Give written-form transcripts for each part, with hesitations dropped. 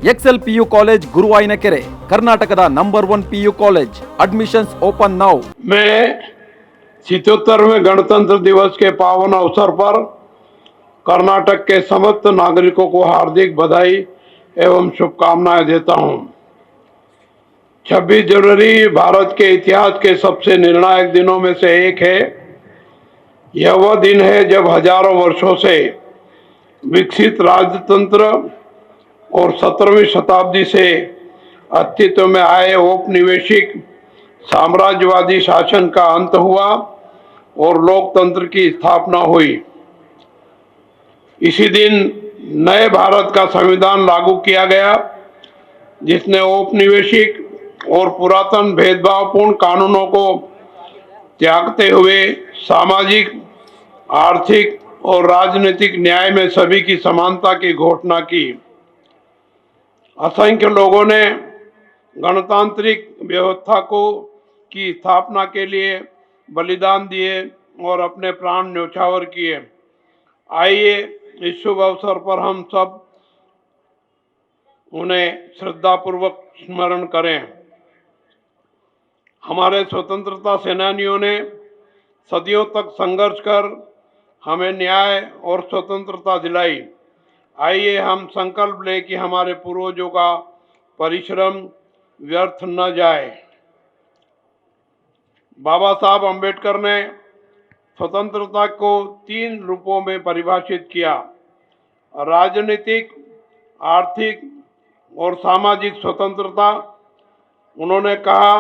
Excel PU college ಗುರುವಾಯಿನಕೆರೆ ಕರ್ನಾಟಕದ number 1 PU college admissions open now. मैं 77वें गणतंत्र दिवस के पावन अवसर पर कर्नाटक के समस्त नागरिकों को हार्दिक बधाई एवं शुभकामनाएं देता हूं। 26 जनवरी भारत के इतिहास के सबसे निर्णायक दिनों में से एक है। यह वह दिन है जब हजारों वर्षों से विकसित राजतंत्र और 17वीं शताब्दी से अस्तित्व में आए औपनिवेशिक साम्राज्यवादी शासन का अंत हुआ और लोकतंत्र की स्थापना हुई। इसी दिन नए भारत का संविधान लागू किया गया, जिसने औपनिवेशिक और पुरातन भेदभावपूर्ण कानूनों को त्यागते हुए सामाजिक, आर्थिक और राजनीतिक न्याय में सभी की समानता की घोषणा की। असंख्य लोगों ने गणतांत्रिक व्यवस्था की स्थापना के लिए बलिदान दिए और अपने प्राण न्यौछावर किए। आइए इस शुभ अवसर पर हम सब उन्हें श्रद्धापूर्वक स्मरण करें। हमारे स्वतंत्रता सेनानियों ने सदियों तक संघर्ष कर हमें न्याय और स्वतंत्रता दिलाई। आइए हम संकल्प लें कि हमारे पूर्वजों का परिश्रम व्यर्थ न जाए। बाबा साहब अंबेडकर ने स्वतंत्रता को 3 रूपों में परिभाषित किया: राजनीतिक, आर्थिक और सामाजिक स्वतंत्रता। उन्होंने कहा,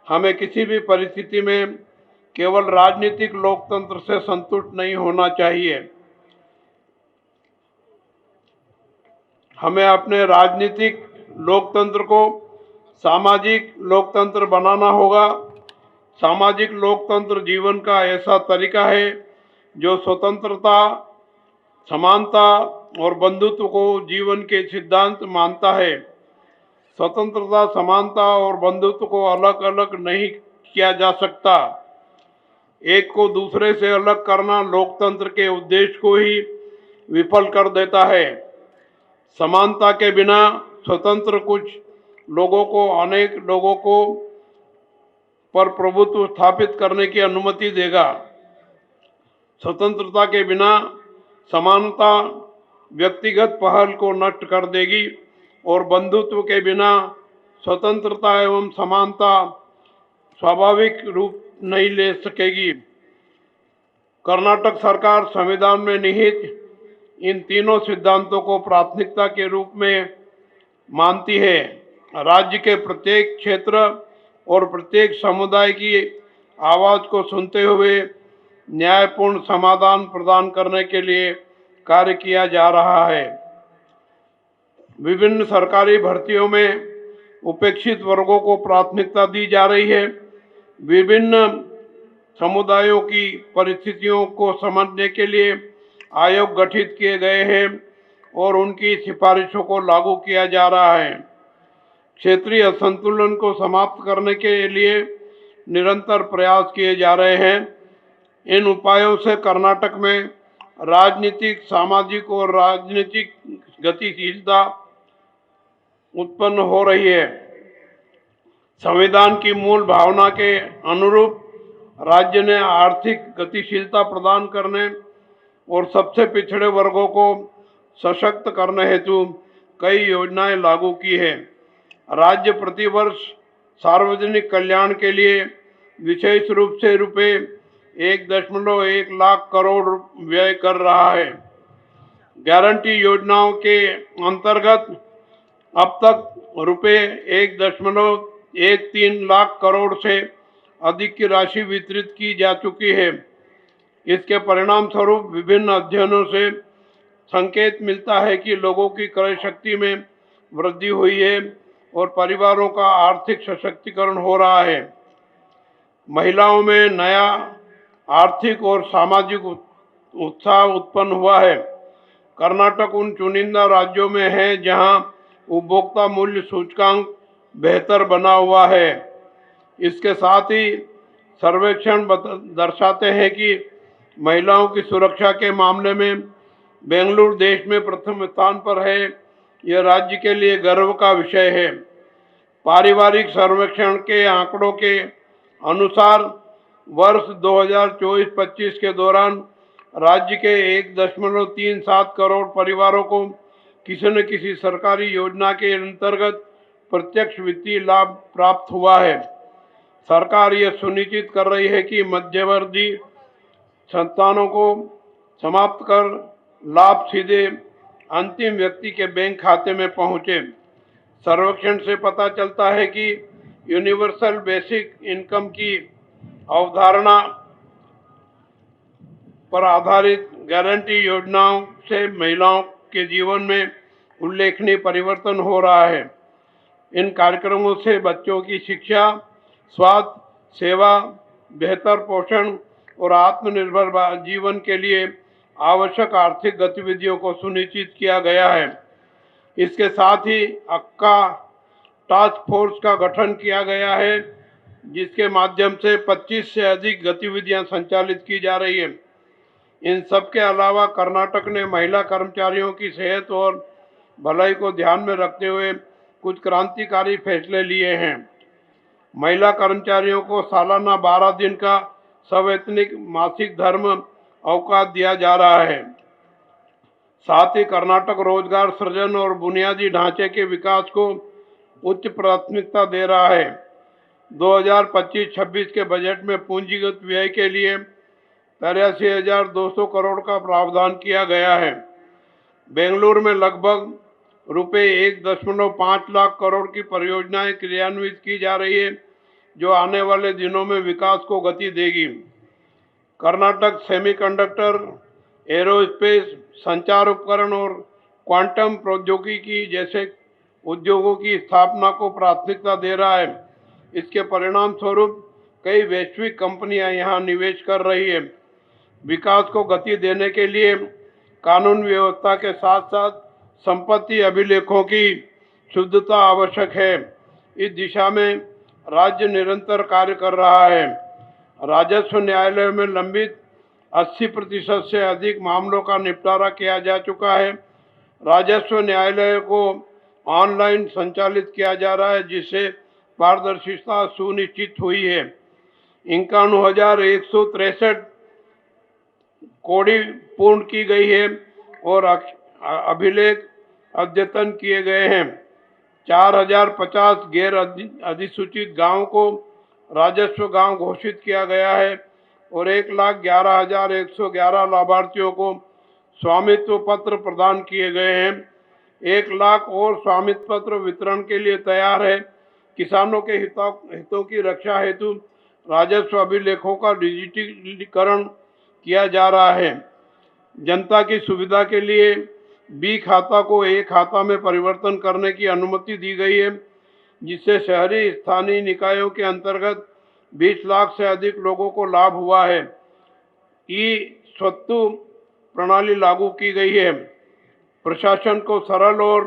हमें किसी भी परिस्थिति में केवल राजनीतिक लोकतंत्र से संतुष्ट नहीं होना चाहिए। हमें अपने राजनीतिक लोकतंत्र को सामाजिक लोकतंत्र बनाना होगा। सामाजिक लोकतंत्र जीवन का ऐसा तरीका है जो स्वतंत्रता, समानता और बंधुत्व को जीवन के सिद्धांत मानता है। स्वतंत्रता, समानता और बंधुत्व को अलग अलग नहीं किया जा सकता। एक को दूसरे से अलग करना लोकतंत्र के उद्देश्य को ही विफल कर देता है। समानता के बिना स्वतंत्र कुछ लोगों को अनेक लोगों को पर प्रभुत्व स्थापित करने की अनुमति देगा। स्वतंत्रता के बिना समानता व्यक्तिगत पहल को नष्ट कर देगी और बंधुत्व के बिना स्वतंत्रता एवं समानता स्वाभाविक रूप नहीं ले सकेगी। कर्नाटक सरकार संविधान में निहित इन तीनों सिद्धांतों को प्राथमिकता के रूप में मानती है। राज्य के प्रत्येक क्षेत्र और प्रत्येक समुदाय की आवाज को सुनते हुए न्यायपूर्ण समाधान प्रदान करने के लिए कार्य किया जा रहा है। विभिन्न सरकारी भर्तियों में उपेक्षित वर्गों को प्राथमिकता दी जा रही है। विभिन्न समुदायों की परिस्थितियों को समझने के लिए आयोग गठित किए गए हैं और उनकी सिफारिशों को लागू किया जा रहा है। क्षेत्रीय असंतुलन को समाप्त करने के लिए निरंतर प्रयास किए जा रहे हैं। इन उपायों से कर्नाटक में राजनीतिक, सामाजिक और राजनीतिक गतिशीलता उत्पन्न हो रही है। संविधान की मूल भावना के अनुरूप राज्य ने आर्थिक गतिशीलता प्रदान करने और सबसे पिछड़े वर्गों को सशक्त करने हेतु कई योजनाएं लागू की है। राज्य प्रतिवर्ष सार्वजनिक कल्याण के लिए विशेष रूप से रुपये 1.1 लाख करोड़ व्यय कर रहा है। गारंटी योजनाओं के अंतर्गत अब तक रुपये 1.13 लाख करोड़ से अधिक की राशि वितरित की जा चुकी है। इसके परिणाम स्वरूप विभिन्न अध्ययनों से संकेत मिलता है कि लोगों की क्रय शक्ति में वृद्धि हुई है और परिवारों का आर्थिक सशक्तिकरण हो रहा है। महिलाओं में नया आर्थिक और सामाजिक उत्साह उत्पन्न हुआ है। कर्नाटक उन चुनिंदा राज्यों में है जहां उपभोक्ता मूल्य सूचकांक बेहतर बना हुआ है। इसके साथ ही सर्वेक्षण दर्शाते हैं कि महिलाओं की सुरक्षा के मामले में बेंगलुरु देश में प्रथम स्थान पर है यह राज्य के लिए गर्व का विषय है। पारिवारिक सर्वेक्षण के आंकड़ों के अनुसार वर्ष 2024-25 के दौरान राज्य के 1.37 करोड़ परिवारों को किसी न किसी सरकारी योजना के अंतर्गत प्रत्यक्ष वित्तीय लाभ प्राप्त हुआ है। सरकार यह सुनिश्चित कर रही है कि मध्यवर्ती संस्थानों को समाप्त कर लाभ सीधे अंतिम व्यक्ति के बैंक खाते में पहुंचे। सर्वेक्षण से पता चलता है कि यूनिवर्सल बेसिक इनकम की अवधारणा पर आधारित गारंटी योजनाओं से महिलाओं के जीवन में उल्लेखनीय परिवर्तन हो रहा है। इन कार्यक्रमों से बच्चों की शिक्षा, स्वास्थ्य सेवा, बेहतर पोषण और आत्मनिर्भर जीवन के लिए आवश्यक आर्थिक गतिविधियों को सुनिश्चित किया गया है। इसके साथ ही अक्का टास्क फोर्स का गठन किया गया है, जिसके माध्यम से 25 से अधिक गतिविधियां संचालित की जा रही है। इन सब के अलावा कर्नाटक ने महिला कर्मचारियों की सेहत और भलाई को ध्यान में रखते हुए कुछ क्रांतिकारी फैसले लिए हैं। महिला कर्मचारियों को सालाना 12 दिन का सवैतनिक मासिक धर्म अवकाश दिया जा रहा है। साथ ही कर्नाटक रोजगार सृजन और बुनियादी ढांचे के विकास को उच्च प्राथमिकता दे रहा है। 2025-26 के बजट में पूंजीगत व्यय के लिए 83,200 करोड़ का प्रावधान किया गया है। बेंगलुरु में लगभग रुपए 1.5 लाख करोड़ की परियोजनाएं क्रियान्वित की जा रही है, जो आने वाले दिनों में विकास को गति देगी। कर्नाटक सेमीकंडक्टर, एरोस्पेस, संचार उपकरण और क्वांटम प्रौद्योगिकी जैसे उद्योगों की स्थापना को प्राथमिकता दे रहा है। इसके परिणाम स्वरूप कई वैश्विक कंपनियां यहां निवेश कर रही है। विकास को गति देने के लिए कानून व्यवस्था के साथ साथ संपत्ति अभिलेखों की शुद्धता आवश्यक है। इस दिशा में राज्य निरंतर कार्य कर रहा है। राजस्व न्यायालय में लंबित 80% से अधिक मामलों का निपटारा किया जा चुका है। राजस्व न्यायालय को ऑनलाइन संचालित किया जा रहा है, जिससे पारदर्शिता सुनिश्चित हुई है। 51,163 कोड़ी पूर्ण की गई है और अभिलेख अद्यतन किए गए हैं। 4,050 गैर अधिसूचित गांवों को राजस्व गांव घोषित किया गया है और 1,11,111 लाभार्थियों को स्वामित्व पत्र प्रदान किए गए हैं। 1 लाख और स्वामित्व पत्र वितरण के लिए तैयार है। किसानों के हितों की रक्षा हेतु राजस्व अभिलेखों का डिजिटलीकरण किया जा रहा है। जनता की सुविधा के लिए बी खाता को ए खाता में परिवर्तन करने की अनुमति दी गई है, जिससे शहरी स्थानीय निकायों के अंतर्गत 20 लाख से अधिक लोगों को लाभ हुआ है। ई स्वत्तु प्रणाली लागू की गई है। प्रशासन को सरल और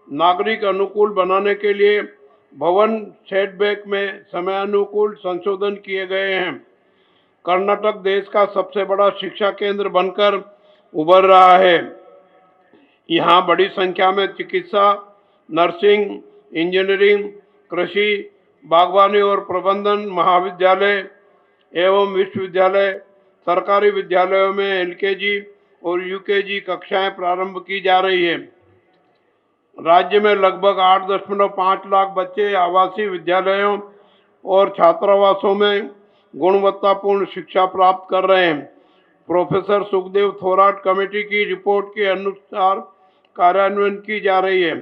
नागरिक अनुकूल बनाने के लिए भवन सेटबैक में समयानुकूल संशोधन किए गए हैं। कर्नाटक देश का सबसे बड़ा शिक्षा केंद्र बनकर उभर रहा है। यहाँ बड़ी संख्या में चिकित्सा, नर्सिंग, इंजीनियरिंग, कृषि, बागवानी और प्रबंधन महाविद्यालय एवं विश्वविद्यालय, सरकारी विद्यालयों में एलकेजी और यूकेजी कक्षाएं प्रारंभ की जा रही है। राज्य में लगभग 8.5 लाख बच्चे आवासीय विद्यालयों और छात्रावासों में गुणवत्तापूर्ण शिक्षा प्राप्त कर रहे हैं। प्रोफेसर सुखदेव थोराट कमेटी की रिपोर्ट के अनुसार कार्यान्वयन की जा रही है।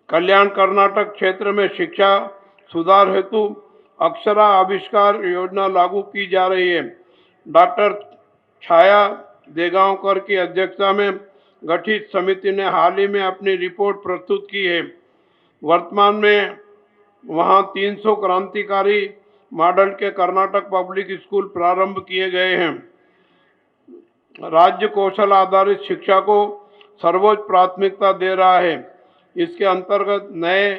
कल्याण कर्नाटक क्षेत्र में शिक्षा सुधार हेतु अक्षरा आविष्कार योजना लागू की जा रही है। डॉक्टर छाया देगांवकर की अध्यक्षता में गठित समिति ने हाल ही में अपनी रिपोर्ट प्रस्तुत की है। वर्तमान में वहां 300 क्रांतिकारी मॉडल के कर्नाटक पब्लिक स्कूल प्रारंभ किए गए हैं। राज्य कौशल आधारित शिक्षा को सर्वोच्च प्राथमिकता दे रहा है। इसके अंतर्गत नए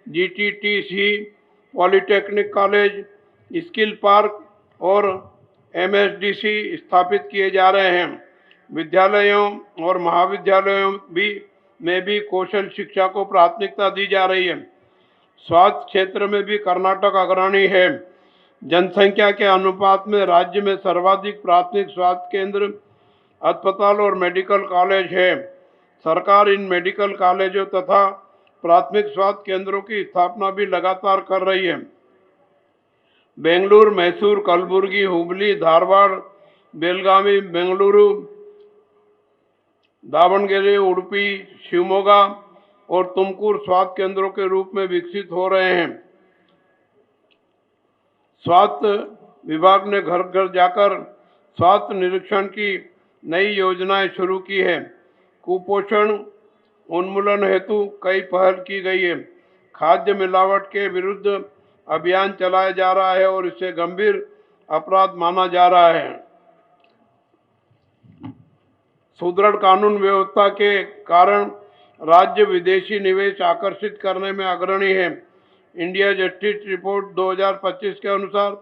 जीटीटीसी, पॉलिटेक्निक कॉलेज, स्किल पार्क और एमएसडीसी स्थापित किए जा रहे हैं। विद्यालयों और महाविद्यालयों में भी कौशल शिक्षा को प्राथमिकता दी जा रही है। स्वास्थ्य क्षेत्र में भी कर्नाटक अग्रणी है। जनसंख्या के अनुपात में राज्य में सर्वाधिक प्राथमिक स्वास्थ्य केंद्र, अस्पताल और मेडिकल कॉलेज है। सरकार इन मेडिकल कॉलेजों तथा प्राथमिक स्वास्थ्य केंद्रों की स्थापना भी लगातार कर रही है। बेंगलुरु, मैसूर, कलबुर्गी, हुबली, धारवाड़, बेलगावी, बेंगलुरु, दावणगेरे, उडुपी, शिवमोगा और तुमकुर स्वास्थ्य केंद्रों के रूप में विकसित हो रहे हैं। स्वास्थ्य विभाग ने घर घर जाकर स्वास्थ्य निरीक्षण की नई योजनाएं शुरू की है। कुपोषण उन्मूलन हेतु कई पहल की गई है। खाद्य मिलावट के विरुद्ध अभियान चलाया जा रहा है और इसे गंभीर अपराध माना जा रहा है। सुदृढ़ कानून व्यवस्था के कारण राज्य विदेशी निवेश आकर्षित करने में अग्रणी है। इंडिया जस्टिस रिपोर्ट 2025 के अनुसार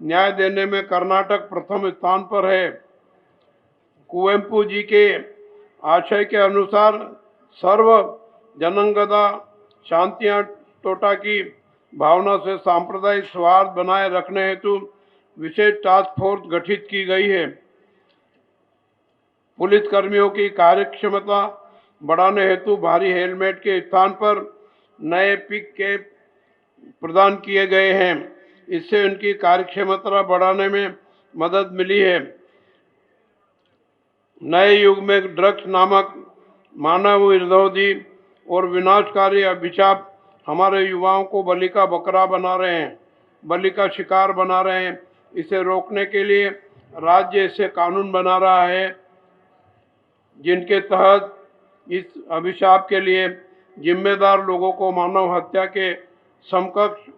न्याय देने में कर्नाटक प्रथम स्थान पर है। कुवेंपु जी के आशय के अनुसार सर्व जनांगदा शांतियां टोटा की भावना से सांप्रदायिक सौहार्द बनाए रखने हेतु विशेष टास्क फोर्स गठित की गई है। पुलिस कर्मियों की कार्यक्षमता बढ़ाने हेतु भारी हेलमेट के स्थान पर नए पिक कैप प्रदान किए गए हैं। इससे उनकी कार्यक्षमता बढ़ाने में मदद मिली है। नए युग में ड्रग्स नामक मानव विरोधी और विनाशकारी अभिशाप हमारे युवाओं को बलि का बकरा बना रहे हैं, बलि का शिकार बना रहे हैं। इसे रोकने के लिए राज्य ऐसे कानून बना रहा है जिनके तहत इस अभिशाप के लिए जिम्मेदार लोगों को मानव हत्या के समकक्ष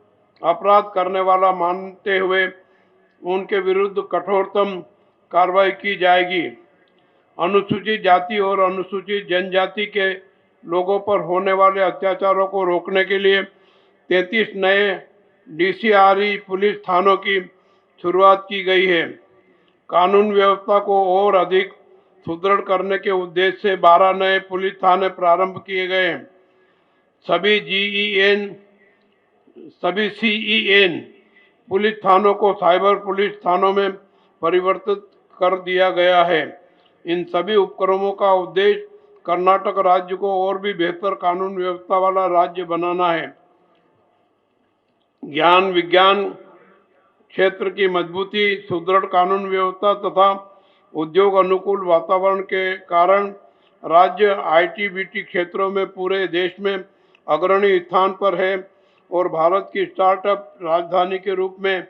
अपराध करने वाला मानते हुए उनके विरुद्ध कठोरतम कार्रवाई की जाएगी। अनुसूचित जाति और अनुसूचित जनजाति के लोगों पर होने वाले अत्याचारों को रोकने के लिए 33 नए डीसीआरई पुलिस थानों की शुरुआत की गई है। कानून व्यवस्था को और अधिक सुदृढ़ करने के उद्देश्य से 12 नए पुलिस थाने प्रारंभ किए गए हैं। सभी सीईएन पुलिस थानों को साइबर पुलिस थानों में परिवर्तित कर दिया गया है। इन सभी उपक्रमों का उद्देश्य कर्नाटक राज्य को और भी बेहतर कानून व्यवस्था वाला राज्य बनाना है। ज्ञान विज्ञान क्षेत्र की मजबूती, सुदृढ़ कानून व्यवस्था तथा उद्योग अनुकूल वातावरण के कारण राज्य आईटी-बीटी क्षेत्रों में पूरे देश में अग्रणी स्थान पर है और भारत की स्टार्टअप राजधानी के रूप में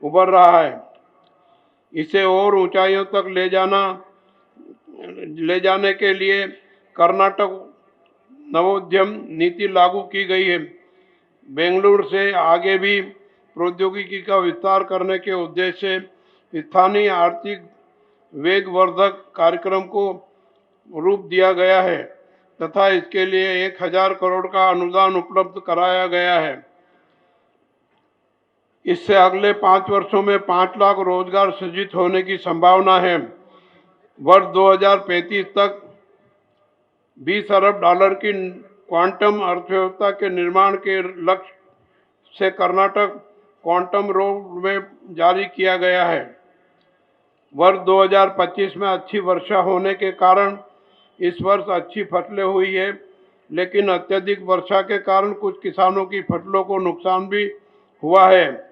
उभर रहा है। इसे और ऊंचाइयों तक ले जाने के लिए कर्नाटक नवोद्यम नीति लागू की गई है। बेंगलुरु से आगे भी प्रौद्योगिकी का विस्तार करने के उद्देश्य से स्थानीय आर्थिक वेगवर्धक कार्यक्रम को रूप दिया गया है तथा इसके लिए 1000 करोड़ का अनुदान उपलब्ध कराया गया है। इससे अगले 5 वर्षों में 5 लाख रोजगार सृजित होने की संभावना है। वर्ष 2035 तक 20 अरब डॉलर की क्वांटम अर्थव्यवस्था के निर्माण के लक्ष्य से कर्नाटक क्वांटम रोड में जारी किया गया है। वर्ष 2025 में अच्छी वर्षा होने के कारण इस वर्ष अच्छी फसलें हुई है, लेकिन अत्यधिक वर्षा के कारण कुछ किसानों की फसलों को नुकसान भी हुआ है।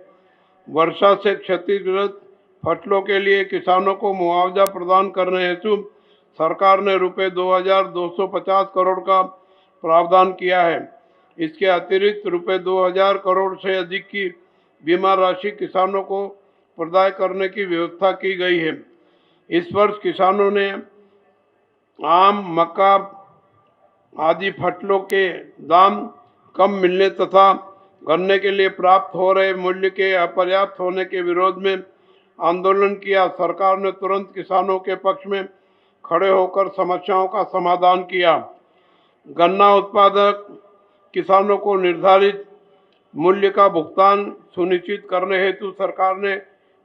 वर्षा से क्षतिग्रस्त फसलों के लिए किसानों को मुआवजा प्रदान करने हेतु सरकार ने रुपये 2250 करोड़ का प्रावधान किया है। इसके अतिरिक्त रुपये 2000 करोड़ से अधिक की बीमा राशि किसानों को प्रदान करने की व्यवस्था की गई है। इस वर्ष किसानों ने आम, मक्का आदि फसलों के दाम कम मिलने तथा गन्ने के लिए प्राप्त हो रहे मूल्य के अपर्याप्त होने के विरोध में आंदोलन किया। सरकार ने तुरंत किसानों के पक्ष में खड़े होकर समस्याओं का समाधान किया। गन्ना उत्पादक किसानों को निर्धारित मूल्य का भुगतान सुनिश्चित करने हेतु सरकार ने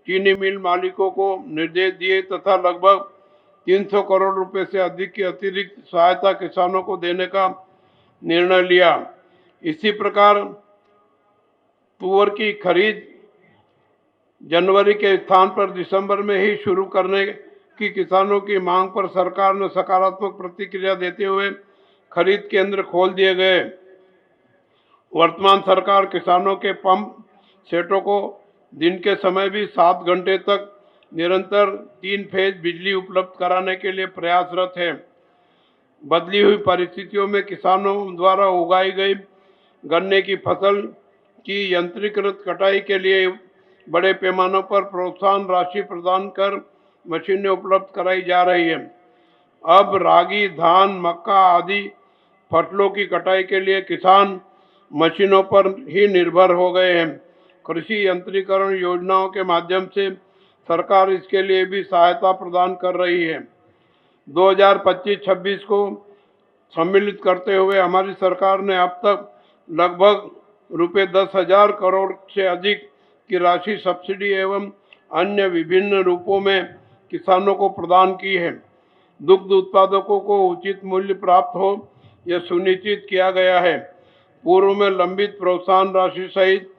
चीनी मिल मालिकों को निर्देश दिए तथा लगभग 300 करोड़ रुपए से अधिक की अतिरिक्त सहायता किसानों को देने का निर्णय लिया। इसी प्रकार तुअर की खरीद जनवरी के स्थान पर दिसंबर में ही शुरू करने की किसानों की मांग पर सरकार ने सकारात्मक प्रतिक्रिया देते हुए खरीद केंद्र खोल दिए गए। वर्तमान सरकार किसानों के पंप सेटों को दिन के समय भी 7 घंटे तक निरंतर 3 फेज बिजली उपलब्ध कराने के लिए प्रयासरत है। बदली हुई परिस्थितियों में किसानों द्वारा उगाई गई गन्ने की फसल की यंत्रीकृत कटाई के लिए बड़े पैमाने पर प्रोत्साहन राशि प्रदान कर मशीनें उपलब्ध कराई जा रही है। अब रागी, धान, मक्का आदि फसलों की कटाई के लिए किसान मशीनों पर ही निर्भर हो गए हैं। कृषि यंत्रीकरण योजनाओं के माध्यम से सरकार इसके लिए भी सहायता प्रदान कर रही है। 2025-26 को सम्मिलित करते हुए हमारी सरकार ने अब तक लगभग रुपये 10,000 करोड़ से अधिक की राशि सब्सिडी एवं अन्य विभिन्न रूपों में किसानों को प्रदान की है। दुग्ध उत्पादकों को उचित मूल्य प्राप्त हो यह सुनिश्चित किया गया है। पूर्व में लंबित प्रोत्साहन राशि सहित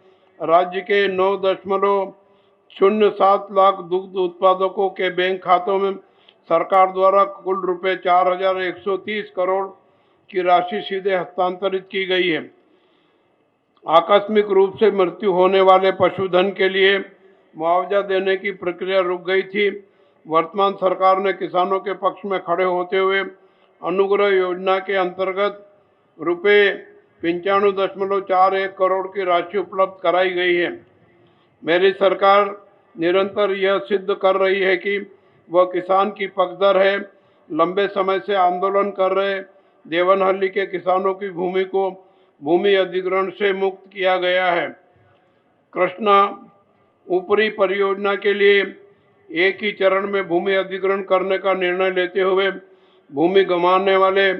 राज्य के 9.07 लाख दुग्ध उत्पादकों के बैंक खातों में सरकार द्वारा कुल रुपये 4,130 करोड़ की राशि सीधे हस्तांतरित की गई है। आकस्मिक रूप से मृत्यु होने वाले पशुधन के लिए मुआवजा देने की प्रक्रिया रुक गई थी। वर्तमान सरकार ने किसानों के पक्ष में खड़े होते हुए अनुग्रह योजना के अंतर्गत रुपये 95.41 करोड़ की राशि उपलब्ध कराई गई है। मेरी सरकार निरंतर यह सिद्ध कर रही है कि वह किसान की पक्षधर है। लंबे समय से आंदोलन कर रहे देवनहल्ली के किसानों की भूमि को भूमि अधिग्रहण से मुक्त किया गया है। कृष्णा ऊपरी परियोजना के लिए एक ही चरण में भूमि अधिग्रहण करने का निर्णय लेते हुए भूमि गंवाने वाले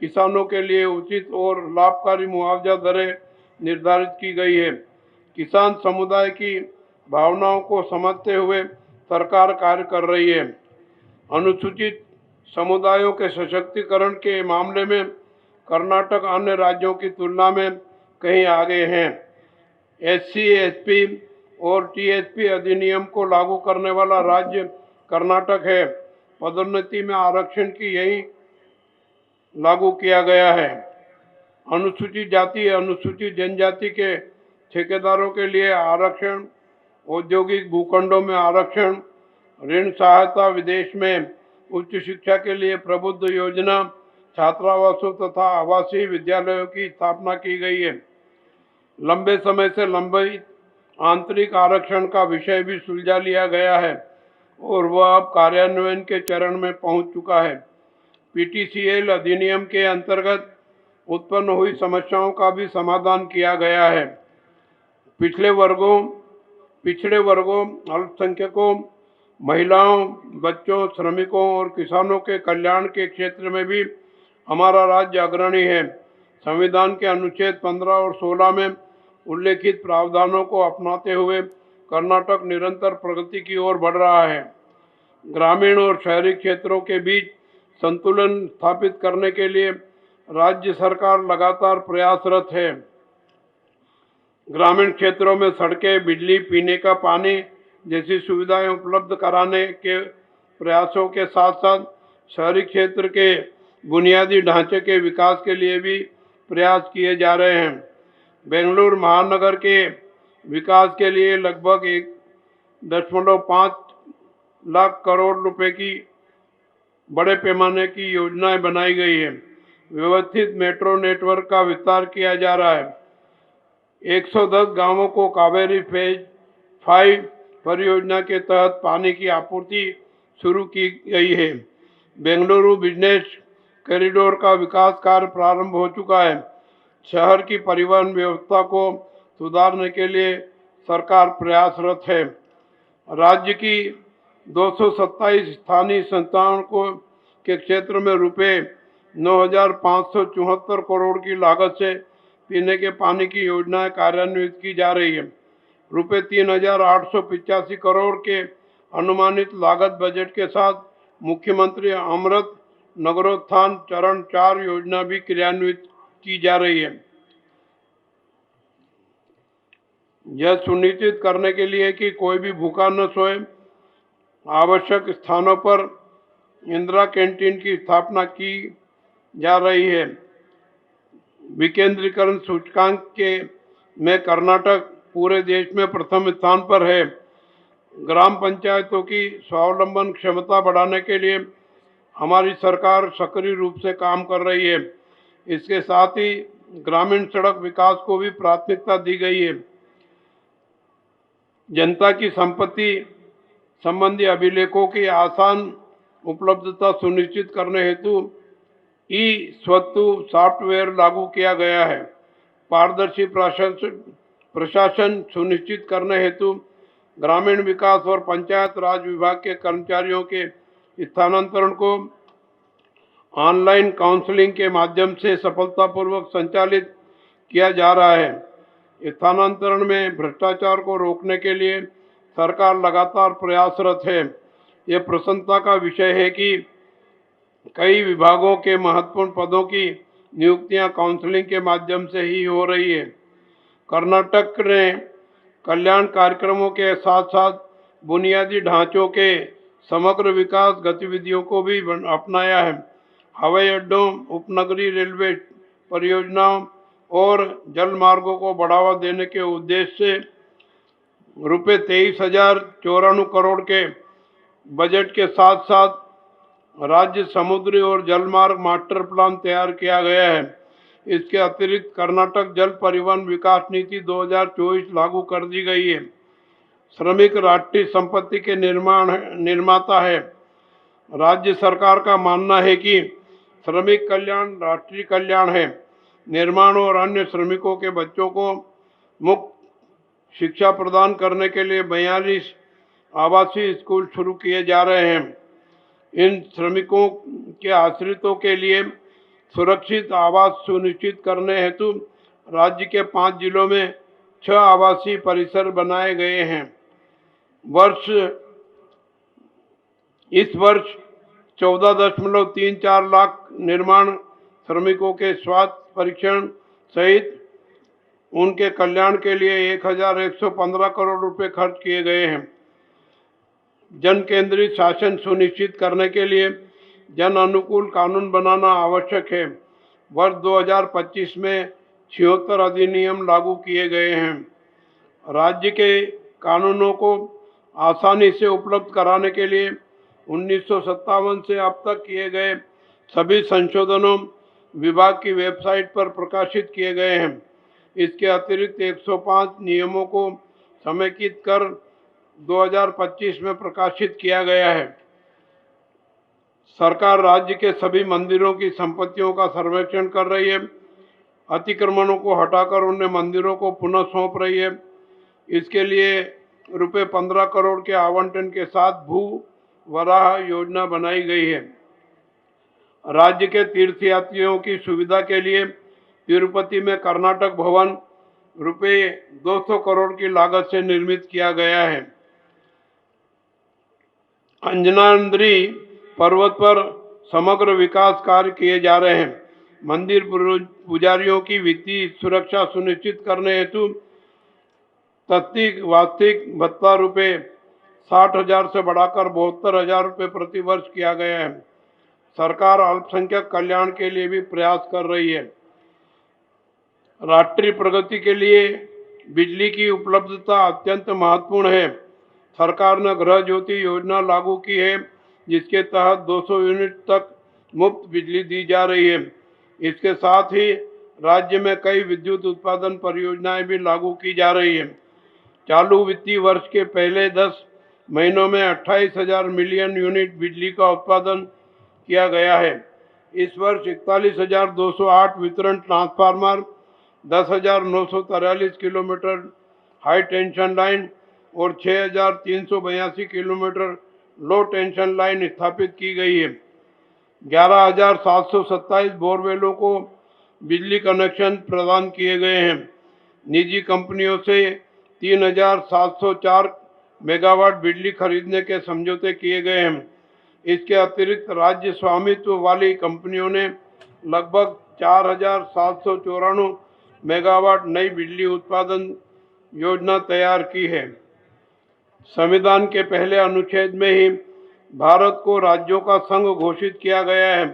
किसानों के लिए उचित और लाभकारी मुआवजा दरें निर्धारित की गई है। किसान समुदाय की भावनाओं को समझते हुए सरकार कार्य कर रही है। अनुसूचित समुदायों के सशक्तिकरण के मामले में कर्नाटक अन्य राज्यों की तुलना में कहीं आगे हैं। SC, SP और TSP अधिनियम को लागू करने वाला राज्य कर्नाटक है। पदोन्नति में आरक्षण की यही लागू किया गया है। अनुसूचित जाति, अनुसूचित जनजाति के ठेकेदारों के लिए आरक्षण, औद्योगिक भूखंडों में आरक्षण, ऋण सहायता, विदेश में उच्च शिक्षा के लिए प्रबुद्ध योजना, छात्रावासों तथा आवासीय विद्यालयों की स्थापना की गई है। लंबे समय से लंबित आंतरिक आरक्षण का विषय भी सुलझा लिया गया है और वह अब कार्यान्वयन के चरण में पहुंच चुका है। PTCL अधिनियम के अंतर्गत उत्पन्न हुई समस्याओं का भी समाधान किया गया है। पिछड़े वर्गों, अल्पसंख्यकों, महिलाओं, बच्चों, श्रमिकों और किसानों के कल्याण के क्षेत्र में भी हमारा राज्य अग्रणी है। संविधान के अनुच्छेद 15 और 16 में उल्लेखित प्रावधानों को अपनाते हुए कर्नाटक निरंतर प्रगति की ओर बढ़ रहा है। ग्रामीण और शहरी क्षेत्रों के बीच संतुलन स्थापित करने के लिए राज्य सरकार लगातार प्रयासरत है। ग्रामीण क्षेत्रों में सड़कें, बिजली, पीने का पानी जैसी सुविधाएं उपलब्ध कराने के प्रयासों के साथ साथ शहरी क्षेत्र के बुनियादी ढांचे के विकास के लिए भी प्रयास किए जा रहे हैं। बेंगलुरु महानगर के विकास के लिए लगभग 1.5 लाख करोड़ रुपए की बड़े पैमाने की योजनाएं बनाई गई है। व्यवस्थित मेट्रो नेटवर्क का विस्तार किया जा रहा है। 110 गांवों को कावेरी फेज 5 परियोजना के तहत पानी की आपूर्ति शुरू की गई है। बेंगलुरु बिजनेस कॉरिडोर का विकास कार्य प्रारंभ हो चुका है। शहर की परिवहन व्यवस्था को सुधारने के लिए सरकार प्रयासरत है। राज्य की 227 स्थानीय संस्थाओं को के क्षेत्र में रुपये 9,574 करोड़ की लागत से पीने के पानी की योजनाएं कार्यान्वित की जा रही है। रुपये 3,885 करोड़ के अनुमानित लागत बजट के साथ मुख्यमंत्री अमृत नगरोत्थान चरण 4 योजना भी क्रियान्वित की जा रही है। यह सुनिश्चित करने के लिए कि कोई भी भूखा न सोए, आवश्यक स्थानों पर इंदिरा कैंटीन की स्थापना की जा रही है। विकेंद्रीकरण सूचकांक में कर्नाटक पूरे देश में प्रथम स्थान पर है। ग्राम पंचायतों की स्वावलंबन क्षमता बढ़ाने के लिए हमारी सरकार सक्रिय रूप से काम कर रही है। इसके साथ ही ग्रामीण सड़क विकास को भी प्राथमिकता दी गई है। जनता की संपत्ति संबंधी अभिलेखों की आसान उपलब्धता सुनिश्चित करने हेतु ई स्वत्तु सॉफ्टवेयर लागू किया गया है। पारदर्शी प्रशासन सुनिश्चित करने हेतु ग्रामीण विकास और पंचायत राज विभाग के कर्मचारियों के स्थानांतरण को ऑनलाइन काउंसलिंग के माध्यम से सफलतापूर्वक संचालित किया जा रहा है। स्थानांतरण में भ्रष्टाचार को रोकने के लिए सरकार लगातार प्रयासरत है। यह प्रसन्नता का विषय है कि कई विभागों के महत्वपूर्ण पदों की नियुक्तियां काउंसलिंग के माध्यम से ही हो रही है। कर्नाटक ने कल्याण कार्यक्रमों के साथ साथ बुनियादी ढांचों के समग्र विकास गतिविधियों को भी अपनाया है। हवाई अड्डों, उपनगरीय रेलवे परियोजनाओं और जल मार्गों को बढ़ावा देने के उद्देश्य से रुपये 23,094 करोड़ के बजट के साथ साथ राज्य समुद्री और जलमार्ग मास्टर प्लान तैयार किया गया है। इसके अतिरिक्त कर्नाटक जल परिवहन विकास नीति 2024 लागू कर दी गई है। श्रमिक राष्ट्रीय संपत्ति के निर्माता है। राज्य सरकार का मानना है कि श्रमिक कल्याण राष्ट्रीय कल्याण है। निर्माण और अन्य श्रमिकों के बच्चों को मुफ्त शिक्षा प्रदान करने के लिए 42 आवासीय स्कूल शुरू किए जा रहे हैं। इन श्रमिकों के आश्रितों के लिए सुरक्षित आवास सुनिश्चित करने हेतु राज्य के 5 जिलों में 6 आवासीय परिसर बनाए गए हैं। इस वर्ष 14.34 लाख निर्माण श्रमिकों के स्वास्थ्य परीक्षण सहित उनके कल्याण के लिए 1,115 करोड़ रुपए खर्च किए गए हैं। जन केंद्रित शासन सुनिश्चित करने के लिए जन अनुकूल कानून बनाना आवश्यक है। वर्ष 2025 में 76 अधिनियम लागू किए गए हैं। राज्य के कानूनों को आसानी से उपलब्ध कराने के लिए 1957 से अब तक किए गए सभी संशोधनों विभाग की वेबसाइट पर प्रकाशित किए गए हैं। इसके अतिरिक्त 105 नियमों को समेकित कर 2025 में प्रकाशित किया गया है। सरकार राज्य के सभी मंदिरों की संपत्तियों का सर्वेक्षण कर रही है। अतिक्रमणों को हटाकर उन्हें मंदिरों को पुनः सौंप रही है। इसके लिए रुपये 15 करोड़ के आवंटन के साथ भू वराह योजना बनाई गई है। राज्य के तीर्थयात्रियों की सुविधा के लिए तिरुपति में कर्नाटक भवन रुपये 200 करोड़ की लागत से निर्मित किया गया है। अंजनाद्री पर्वत पर समग्र विकास कार्य किए जा रहे हैं। मंदिर पुजारियों की वित्तीय सुरक्षा सुनिश्चित करने हेतु तत्कालिक वार्षिक भत्ता रुपये 60,000 से बढ़ाकर 72,000 रुपये प्रति वर्ष किया गया है। सरकार अल्पसंख्यक कल्याण के लिए भी प्रयास कर रही है। राष्ट्रीय प्रगति के लिए बिजली की उपलब्धता अत्यंत महत्वपूर्ण है। सरकार ने गृह ज्योति योजना लागू की है, जिसके तहत 200 यूनिट तक मुफ्त बिजली दी जा रही है। इसके साथ ही राज्य में कई विद्युत उत्पादन परियोजनाएं भी लागू की जा रही है। चालू वित्तीय वर्ष के पहले 10 महीनों में 28,000 मिलियन यूनिट बिजली का उत्पादन किया गया है। इस वर्ष 41,208 वितरण transformer, 10,943 kilometre high tension line और 6,382 किलोमीटर लो टेंशन लाइन स्थापित की गई है। 11,727 बोरवेलों को बिजली कनेक्शन प्रदान किए गए हैं। निजी कंपनियों से 3,704 मेगावाट बिजली खरीदने के समझौते किए गए हैं। इसके अतिरिक्त राज्य स्वामित्व वाली कंपनियों ने लगभग 4,794 मेगावाट नई बिजली उत्पादन योजना तैयार की है। संविधान के पहले अनुच्छेद में ही भारत को राज्यों का संघ घोषित किया गया है।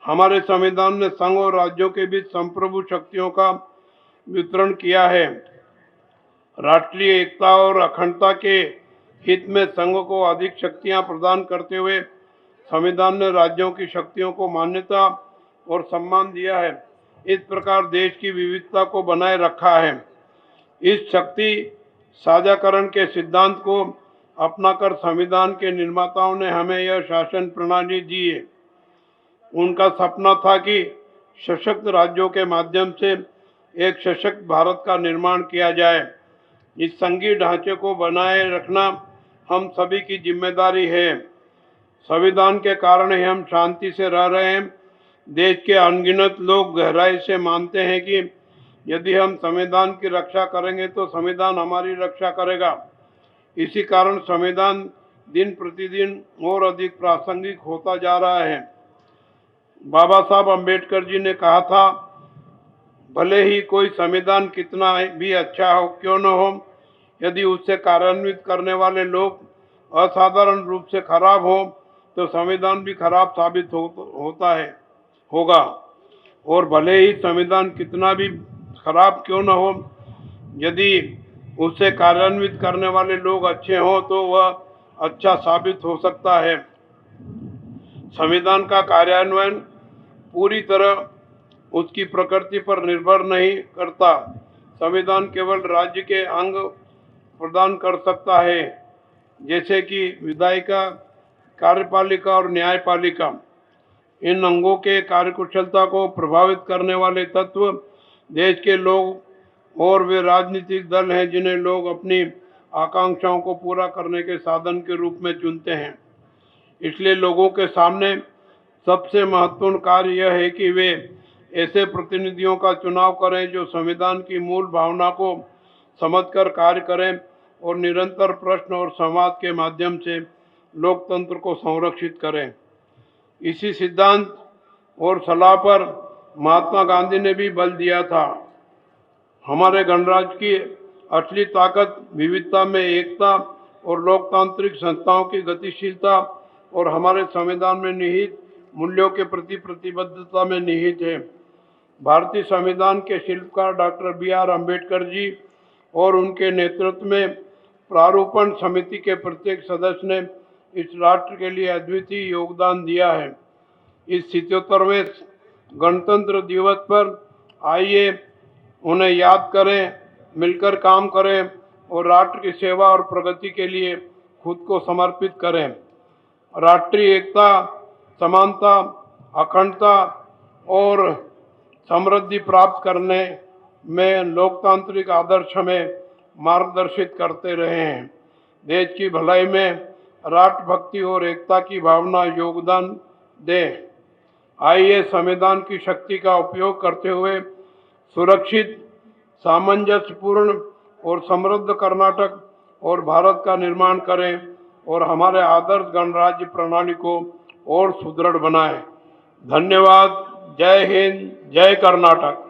हमारे संविधान ने संघ और राज्यों के बीच संप्रभु शक्तियों का वितरण किया है। राष्ट्रीय एकता और अखंडता के हित में संघ को अधिक शक्तियां प्रदान करते हुए संविधान ने राज्यों की शक्तियों को मान्यता और सम्मान दिया है। इस प्रकार देश की विविधता को बनाए रखा है। इस शक्ति साझाकरण के सिद्धांत को अपनाकर संविधान के निर्माताओं ने हमें यह शासन प्रणाली दी है। उनका सपना था कि सशक्त राज्यों के माध्यम से एक सशक्त भारत का निर्माण किया जाए। इस संघीय ढांचे को बनाए रखना हम सभी की जिम्मेदारी है। संविधान के कारण ही हम शांति से रह रहे हैं। देश के अनगिनत लोग गहराई से मानते हैं कि यदि हम संविधान की रक्षा करेंगे तो संविधान हमारी रक्षा करेगा। इसी कारण संविधान दिन प्रतिदिन और अधिक प्रासंगिक होता जा रहा है। बाबा साहब अम्बेडकर जी ने कहा था, भले ही कोई संविधान कितना भी अच्छा हो क्यों न हो, यदि उससे कार्यान्वित करने वाले लोग असाधारण रूप से खराब हो तो संविधान भी खराब साबित होगा। और भले ही संविधान कितना भी खराब क्यों न हो, यदि उससे कार्यान्वित करने वाले लोग अच्छे हों तो वह अच्छा साबित हो सकता है। संविधान का कार्यान्वयन पूरी तरह उसकी प्रकृति पर निर्भर नहीं करता। संविधान केवल राज्य के अंग प्रदान कर सकता है, जैसे कि विधायिका, कार्यपालिका और न्यायपालिका। इन अंगों के कार्यकुशलता को प्रभावित करने वाले तत्व देश के लोग और वे राजनीतिक दल हैं जिन्हें लोग अपनी आकांक्षाओं को पूरा करने के साधन के रूप में चुनते हैं। इसलिए लोगों के सामने सबसे महत्वपूर्ण कार्य यह है कि वे ऐसे प्रतिनिधियों का चुनाव करें जो संविधान की मूल भावना को समझकर कार्य करें और निरंतर प्रश्न और संवाद के माध्यम से लोकतंत्र को संरक्षित करें। इसी सिद्धांत और सलाह पर महात्मा गांधी ने भी बल दिया था। हमारे गणराज्य की असली ताकत विविधता में एकता और लोकतांत्रिक संस्थाओं की गतिशीलता और हमारे संविधान में निहित मूल्यों के प्रति प्रतिबद्धता में निहित है। भारतीय संविधान के शिल्पकार डॉक्टर बी.आर. अम्बेडकर जी और उनके नेतृत्व में प्रारूपण समिति के प्रत्येक सदस्य ने इस राष्ट्र के लिए अद्वितीय योगदान दिया है। इस 77वें गणतंत्र दिवस पर आइए उन्हें याद करें, मिलकर काम करें और राष्ट्र की सेवा और प्रगति के लिए खुद को समर्पित करें। राष्ट्रीय एकता, समानता, अखंडता और समृद्धि प्राप्त करने में लोकतांत्रिक आदर्श हमें मार्गदर्शित करते रहे हैं। देश की भलाई में राष्ट्रभक्ति और एकता की भावना योगदान दें। आइए संविधान की शक्ति का उपयोग करते हुए सुरक्षित, सामंजस्यपूर्ण और समृद्ध कर्नाटक और भारत का निर्माण करें और हमारे आदर्श गणराज्य प्रणाली को और सुदृढ़ बनाएं। धन्यवाद। जय हिंद, जय कर्नाटक।